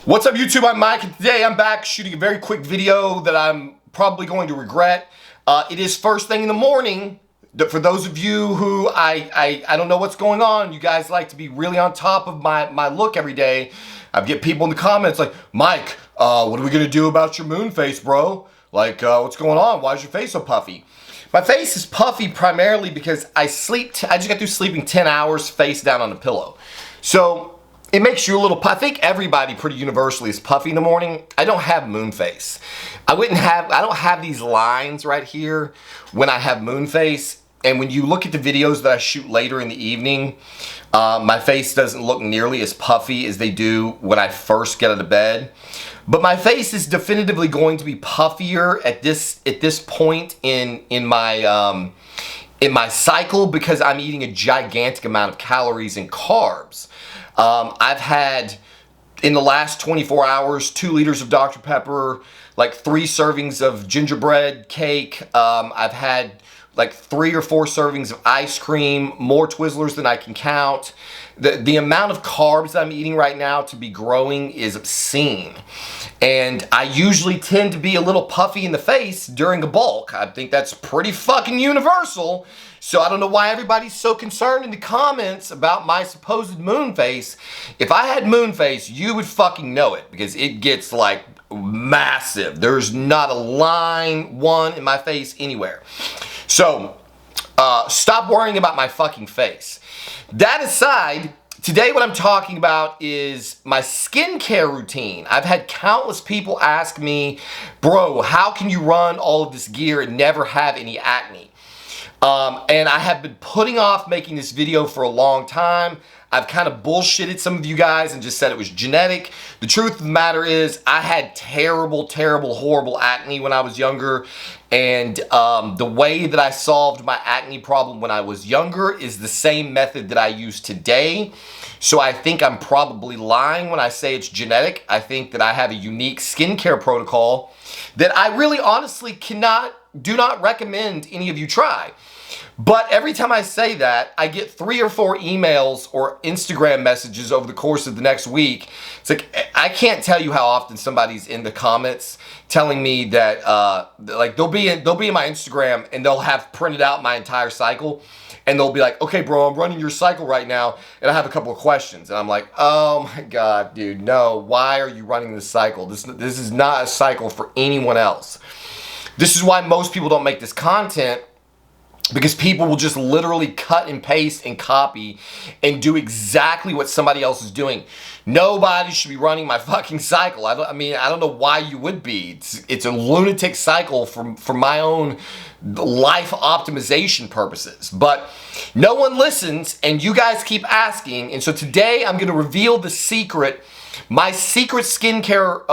What's up YouTube, I'm Mike, and today I'm back shooting a very quick video that I'm probably going to regret. It is first thing in the morning. For those of you who I don't know what's going on, you guys like to be really on top of my look every day. I get people in the comments like, Mike, what are we gonna do about your moon face, bro? Like, what's going on? Why is your face so puffy? My face is puffy primarily because I just got through sleeping 10 hours face down on the pillow. So, it makes you a little, I think everybody pretty universally is puffy in the morning. I don't have moon face. I don't have these lines right here when I have moon face. And when you look at the videos that I shoot later in the evening, my face doesn't look nearly as puffy as they do when I first get out of bed. But my face is definitively going to be puffier at this point in my cycle because I'm eating a gigantic amount of calories and carbs. I've had, in the last 24 hours, 2 liters of Dr. Pepper, like 3 servings of gingerbread cake. I've had like 3 or 4 servings of ice cream, more Twizzlers than I can count. The amount of carbs I'm eating right now to be growing is obscene. And I usually tend to be a little puffy in the face during a bulk. I think that's pretty fucking universal. So I don't know why everybody's so concerned in the comments about my supposed moon face. If I had moon face, you would fucking know it because it gets like massive. There's not a one in my face anywhere. So stop worrying about my fucking face. That aside, today what I'm talking about is my skincare routine. I've had countless people ask me, bro, how can you run all of this gear and never have any acne? And I have been putting off making this video for a long time. I've kind of bullshitted some of you guys and just said it was genetic. The truth of the matter is I had terrible, horrible acne when I was younger. And the way that I solved my acne problem when I was younger is the same method that I use today. So I think I'm probably lying when I say it's genetic. I think that I have a unique skincare protocol that I really honestly do not recommend any of you try. But every time I say that, I get 3 or 4 emails or Instagram messages over the course of the next week. It's like, I can't tell you how often somebody's in the comments telling me that, like they'll be in my Instagram and they'll have printed out my entire cycle. And they'll be like, okay, bro, I'm running your cycle right now, and I have a couple of questions. And I'm like, oh my God, dude, no, why are you running this cycle? This is not a cycle for anyone else. This is why most people don't make this content, because people will just literally cut and paste and copy and do exactly what somebody else is doing. Nobody should be running my fucking cycle. I don't know why you would be. It's a lunatic cycle for my own life optimization purposes. But no one listens, and you guys keep asking. And so today I'm going to reveal the secret, my secret skincare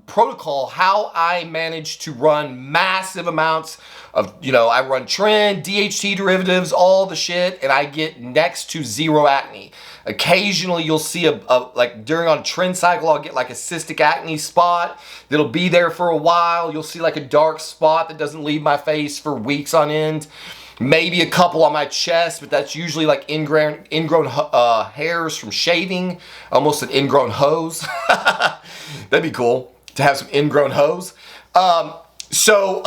protocol, how I manage to run massive amounts of, I run Trend, DHT derivatives, all the shit, and I get next to zero acne. Occasionally you'll see like during on a Trend cycle, I'll get like a cystic acne spot that'll be there for a while. You'll see like a dark spot that doesn't leave my face for weeks on end. Maybe a couple on my chest, but that's usually like ingrown hairs from shaving. Almost an ingrown hose. That'd be cool to have some ingrown hose. So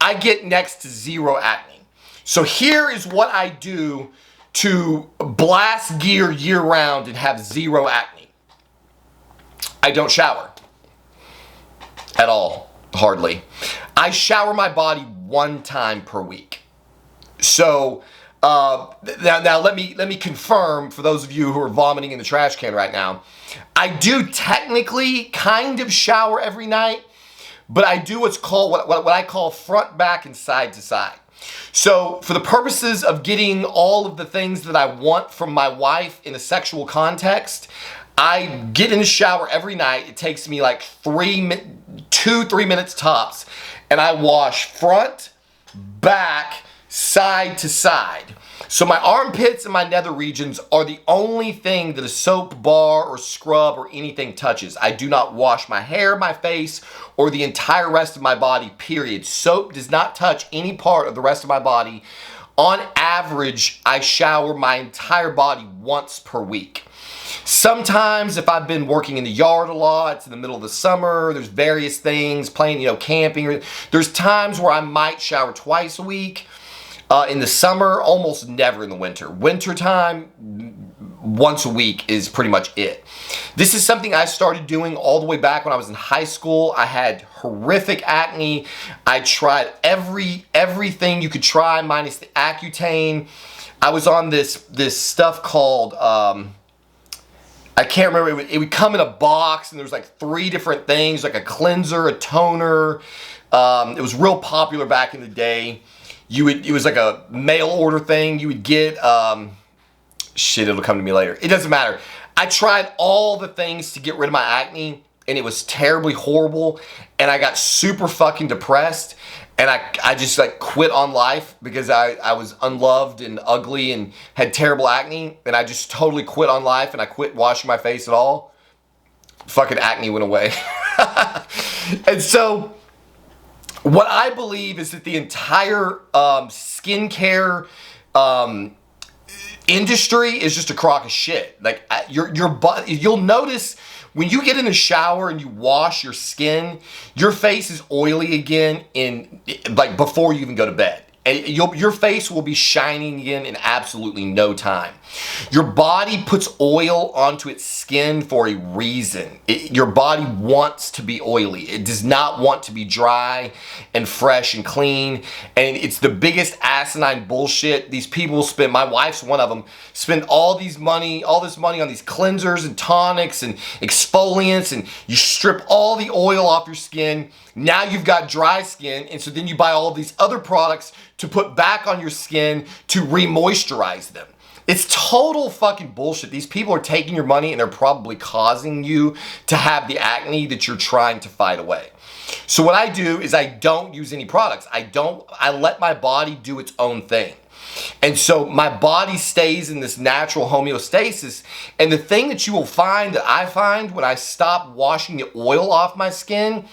I get next to zero acne. So here is what I do to blast gear year round and have zero acne. I don't shower at all, hardly. I shower my body 1 time per week. So now let me confirm for those of you who are vomiting in the trash can right now. I do technically kind of shower every night, but I do what's called what I call front, back, and side to side. So for the purposes of getting all of the things that I want from my wife in a sexual context, I get in the shower every night. It takes me like 3 minutes tops, and I wash front, back, side to side. So my armpits and my nether regions are the only thing that a soap bar or scrub or anything touches. I do not wash my hair, my face, or the entire rest of my body, period. Soap does not touch any part of the rest of my body On average, I shower my entire body once per week. Sometimes if I've been working in the yard a lot, it's in the middle of the summer, there's various things, playing, camping. There's times where I might shower twice a week. In the summer, almost never in the winter. Wintertime, once a week is pretty much it. This is something I started doing all the way back when I was in high school. I had horrific acne. I tried everything you could try minus the Accutane. I was on this stuff called, I can't remember, it would come in a box and there was like 3 different things, like a cleanser, a toner. It was real popular back in the day. It was like a mail order thing. You would get, shit, it'll come to me later. It doesn't matter. I tried all the things to get rid of my acne and it was terribly horrible. And I got super fucking depressed. And I just like quit on life because I was unloved and ugly and had terrible acne. And I just totally quit on life and I quit washing my face at all. Fucking acne went away. And so what I believe is that the entire skincare industry is just a crock of shit. Like your body, you'll notice when you get in the shower and you wash your skin, your face is oily again like before you even go to bed. And your face will be shining again in absolutely no time. Your body puts oil onto its skin for a reason. Your body wants to be oily. It does not want to be dry and fresh and clean. And it's the biggest asinine bullshit. These people spend, my wife's one of them, spend all this money on these cleansers and tonics and exfoliants, and you strip all the oil off your skin. Now you've got dry skin, and so then you buy all these other products to put back on your skin to re-moisturize them. It's total fucking bullshit. These people are taking your money and they're probably causing you to have the acne that you're trying to fight away. So what I do is I don't use any products. I let my body do its own thing. And so my body stays in this natural homeostasis. And the thing that you will find, that I find when I stop washing the oil off my skin,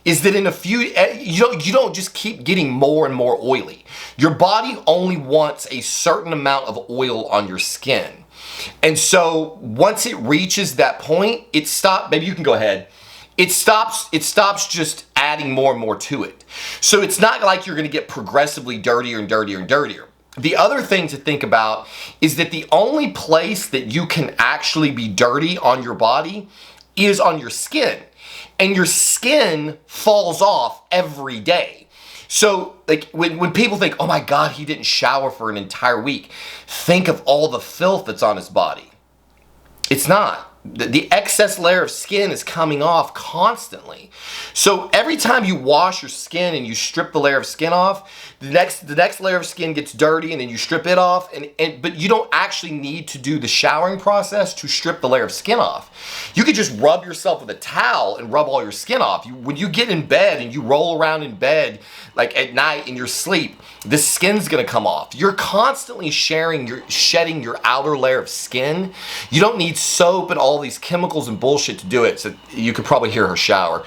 is that in a few, you don't just keep getting more and more oily. Your body only wants a certain amount of oil on your skin. And so once it reaches that point, it stops, maybe you can go ahead. It stops just adding more and more to it. So it's not like you're gonna get progressively dirtier and dirtier and dirtier. The other thing to think about is that the only place that you can actually be dirty on your body is on your skin. And your skin falls off every day. So like when people think, oh my God, he didn't shower for an entire week, think of all the filth that's on his body. It's not. The excess layer of skin is coming off constantly. So every time you wash your skin and you strip the layer of skin off, the next layer of skin gets dirty and then you strip it off. But you don't actually need to do the showering process to strip the layer of skin off. You could just rub yourself with a towel and rub all your skin off. When you get in bed and you roll around in bed like at night in your sleep, the skin's gonna come off. You're constantly shedding your outer layer of skin. You don't need soap and all these chemicals and bullshit to do it. So you could probably hear her shower.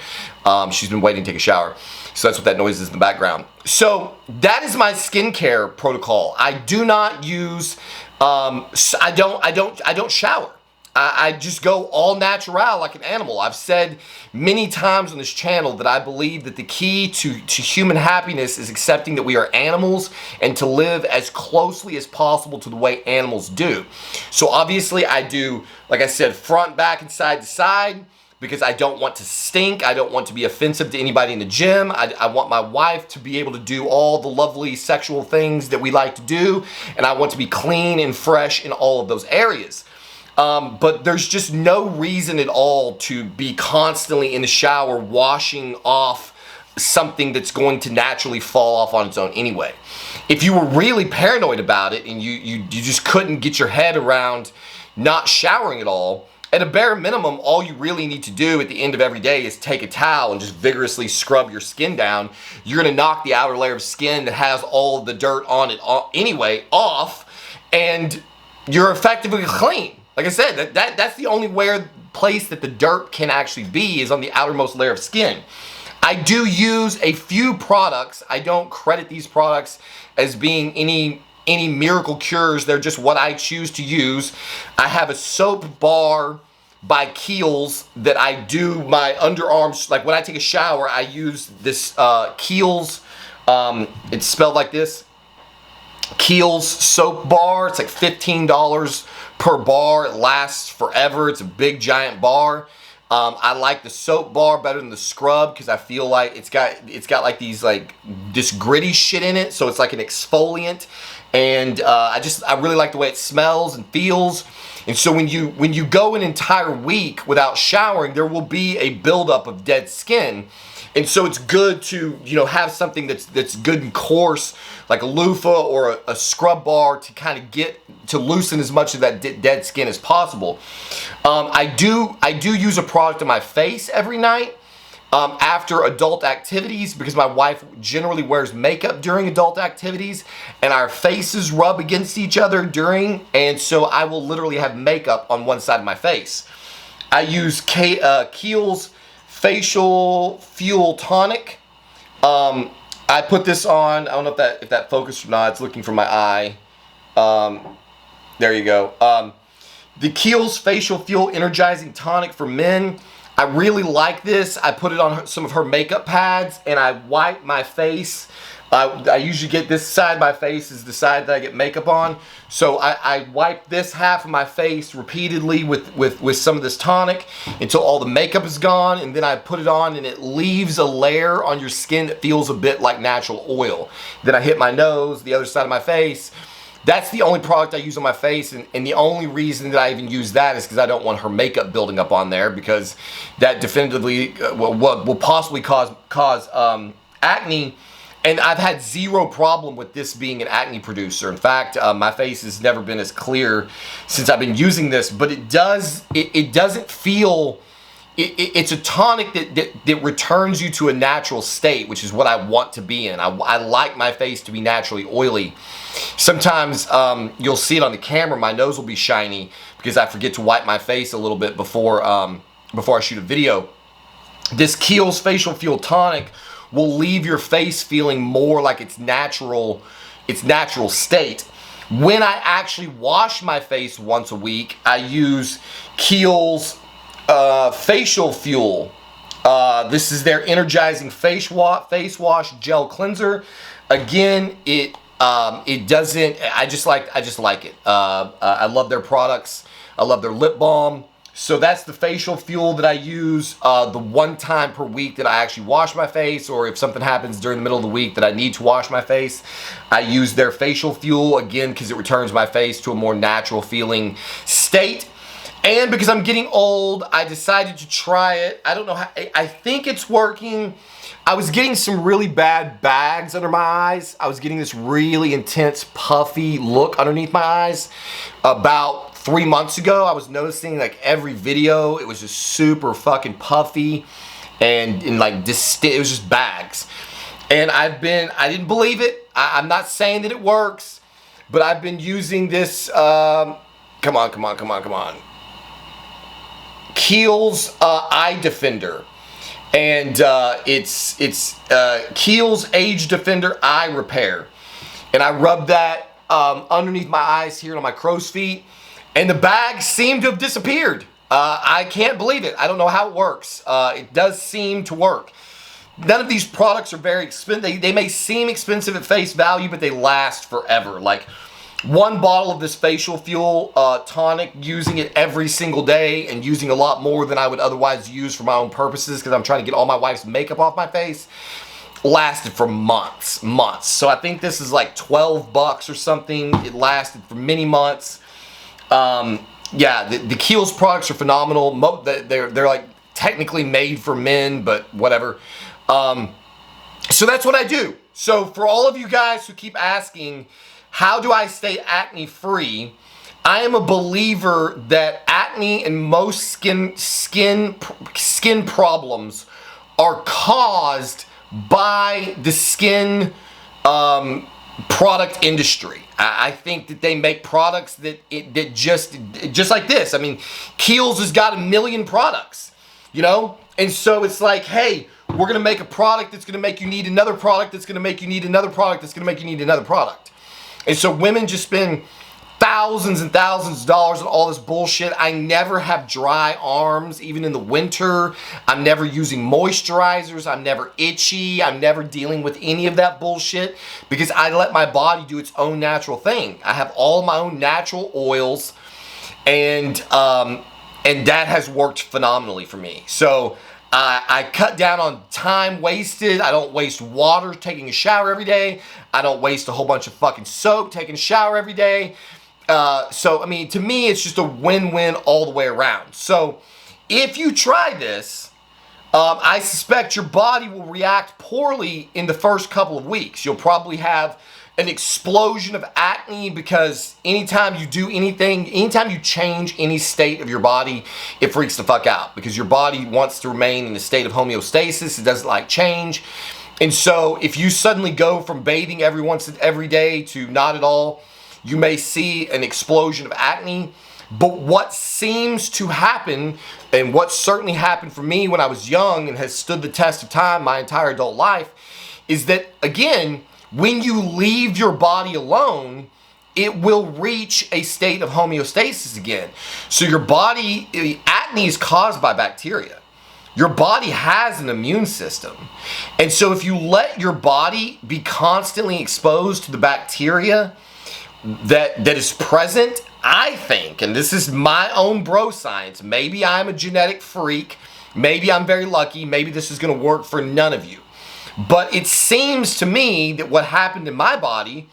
She's been waiting to take a shower. So that's what that noise is in the background. So that is my skincare protocol. I do not use, I don't shower. I just go all natural like an animal. I've said many times on this channel that I believe that the key to human happiness is accepting that we are animals and to live as closely as possible to the way animals do. So obviously I do, like I said, front, back, and side to side, because I don't want to stink. I don't want to be offensive to anybody in the gym. I want my wife to be able to do all the lovely sexual things that we like to do, and I want to be clean and fresh in all of those areas. But there's just no reason at all to be constantly in the shower washing off something that's going to naturally fall off on its own anyway. If you were really paranoid about it and you just couldn't get your head around not showering at all, at a bare minimum, all you really need to do at the end of every day is take a towel and just vigorously scrub your skin down. You're gonna knock the outer layer of skin that has all of the dirt on it anyway off, and you're effectively clean. Like I said, that's the only place that the dirt can actually be, is on the outermost layer of skin. I do use a few products. I don't credit these products as being any any miracle cures. They're just what I choose to use. I have a soap bar by Kiehl's that I do my underarms. Like when I take a shower, I use this Kiehl's. It's spelled like this. Kiehl's soap bar. It's like $15 per bar. It lasts forever. It's a big giant bar. I like the soap bar better than the scrub because I feel like it's got like this gritty shit in it, so it's like an exfoliant, and I really like the way it smells and feels. And so when you go an entire week without showering, there will be a buildup of dead skin. And so it's good to, have something that's good and coarse, like a loofah or a scrub bar, to kind of get to loosen as much of that dead skin as possible. I do use a product on my face every night after adult activities, because my wife generally wears makeup during adult activities, and our faces rub against each other during, and so I will literally have makeup on one side of my face. I use Kiehl's Facial Fuel Tonic. I put this on. I don't know if that focused or not. It's looking for my eye. There you go. The Kiehl's Facial Fuel Energizing Tonic for men. I really like this. I put it on some of her makeup pads, and I wipe my face. I usually get this side of my face is the side that I get makeup on. So I wipe this half of my face repeatedly with some of this tonic until all the makeup is gone, and then I put it on, and it leaves a layer on your skin that feels a bit like natural oil. Then I hit my nose, the other side of my face. That's the only product I use on my face, and the only reason that I even use that is because I don't want her makeup building up on there, because that definitively will possibly cause acne. And I've had zero problem with this being an acne producer. In fact, my face has never been as clear since I've been using this, but it doesn't feel, it's a tonic that returns you to a natural state, which is what I want to be in. I like my face to be naturally oily. Sometimes you'll see it on the camera, my nose will be shiny because I forget to wipe my face a little bit before I shoot a video. This Kiehl's Facial Fuel Tonic will leave your face feeling more like its natural state. When I actually wash my face once a week, I use Kiehl's Facial Fuel. This is their energizing face wash gel cleanser. Again, it doesn't. I just like it. I love their products. I love their lip balm. So that's the facial fuel that I use the one time per week that I actually wash my face, or if something happens during the middle of the week that I need to wash my face, I use their facial fuel, again, because it returns my face to a more natural feeling state. And because I'm getting old, I decided to try it. I don't know how, I think it's working. I was getting some really bad bags under my eyes. I was getting this really intense puffy look underneath my eyes. About 3 months ago, I was noticing like every video, it was just super fucking puffy and like it was just bags. And I didn't believe it. I'm not saying that it works, but I've been using this, come on. Kiehl's Eye Defender. And it's Kiehl's Age Defender Eye Repair. And I rubbed that underneath my eyes here on my crow's feet, and the bags seem to have disappeared. I can't believe it. I don't know how it works. It does seem to work. None of these products are very expensive. They may seem expensive at face value, but they last forever. Like one bottle of this facial fuel tonic, using it every single day and using a lot more than I would otherwise use for my own purposes because I'm trying to get all my wife's makeup off my face, lasted for months. So I think this is like $12 or something. It lasted for many months. Yeah, the Kiehl's products are phenomenal. They're like technically made for men, but whatever. So that's what I do. So for all of you guys who keep asking, how do I stay acne free? I am a believer that acne and most skin problems are caused by the skin product industry. I think that they make products that just like this. I mean, Kiehl's has got 1 million products, you know? And so it's like, hey, we're gonna make a product that's gonna make you need another product, that's gonna make you need another product, that's gonna make you need another product. And so women just spend thousands and thousands of dollars on all this bullshit. I never have dry arms, even in the winter. I'm never using moisturizers. I'm never itchy. I'm never dealing with any of that bullshit because I let my body do its own natural thing. I have all my own natural oils, and that has worked phenomenally for me. So I cut down on time wasted. I don't waste water taking a shower every day. I don't waste a whole bunch of fucking soap taking a shower every day. So, I mean, to me, it's just a win-win all the way around. So, if you try this, I suspect your body will react poorly in the first couple of weeks. You'll probably have an explosion of acne because anytime you do anything, anytime you change any state of your body, it freaks the fuck out because your body wants to remain in a state of homeostasis. It doesn't like change. And so, if you suddenly go from bathing every day to not at all, you may see an explosion of acne. But what seems to happen, and what certainly happened for me when I was young and has stood the test of time my entire adult life, is that, again, when you leave your body alone, it will reach a state of homeostasis again. So your body, acne is caused by bacteria. Your body has an immune system. And so if you let your body be constantly exposed to the bacteria that is present, I think, and this is my own bro science, maybe I'm a genetic freak, maybe I'm very lucky, maybe this is going to work for none of you. But it seems to me that what happened in my body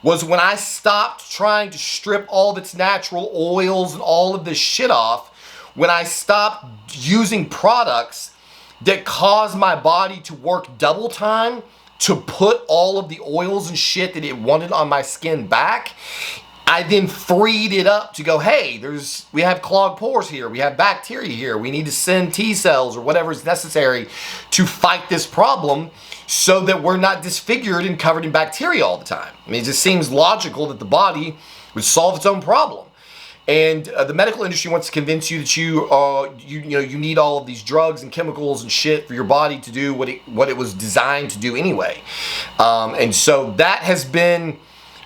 was when I stopped trying to strip all of its natural oils and all of this shit off, when I stopped using products that caused my body to work double time to put all of the oils and shit that it wanted on my skin back, I then freed it up to go, hey, we have clogged pores here, we have bacteria here, we need to send T cells or whatever is necessary to fight this problem so that we're not disfigured and covered in bacteria all the time. I mean, it just seems logical that the body would solve its own problem. And the medical industry wants to convince you that you need all of these drugs and chemicals and shit for your body to do what it was designed to do anyway. And so that has been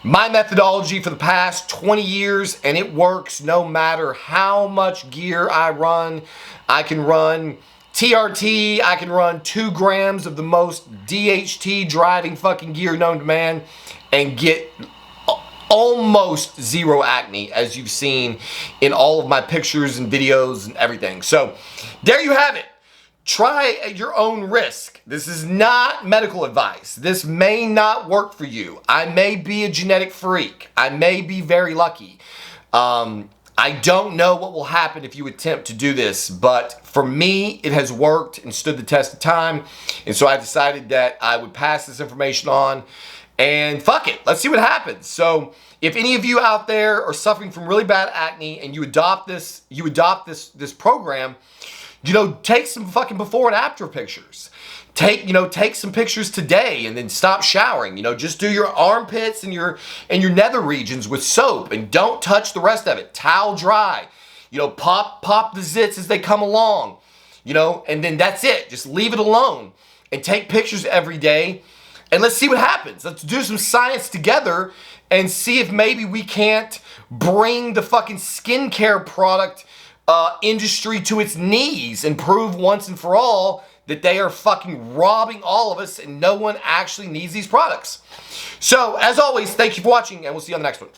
my methodology for the past 20 years, and it works no matter how much gear I run. I can run TRT, I can run 2 grams of the most DHT driving fucking gear known to man and get almost zero acne, as you've seen in all of my pictures and videos and everything. So there you have it. Try at your own risk. This is not medical advice. This may not work for you. I may be a genetic freak. I may be very lucky. I don't know what will happen if you attempt to do this, but for me, it has worked and stood the test of time. And so I decided that I would pass this information on. And fuck it, let's see what happens. So if any of you out there are suffering from really bad acne and you adopt this program, take some fucking before and after pictures. Take some pictures today and then stop showering. Just do your armpits and your nether regions with soap and don't touch the rest of it. Towel dry. Pop the zits as they come along. And then that's it. Just leave it alone and take pictures every day. And let's see what happens. Let's do some science together and see if maybe we can't bring the fucking skincare product industry to its knees and prove once and for all that they are fucking robbing all of us and no one actually needs these products. So, as always, thank you for watching and we'll see you on the next one.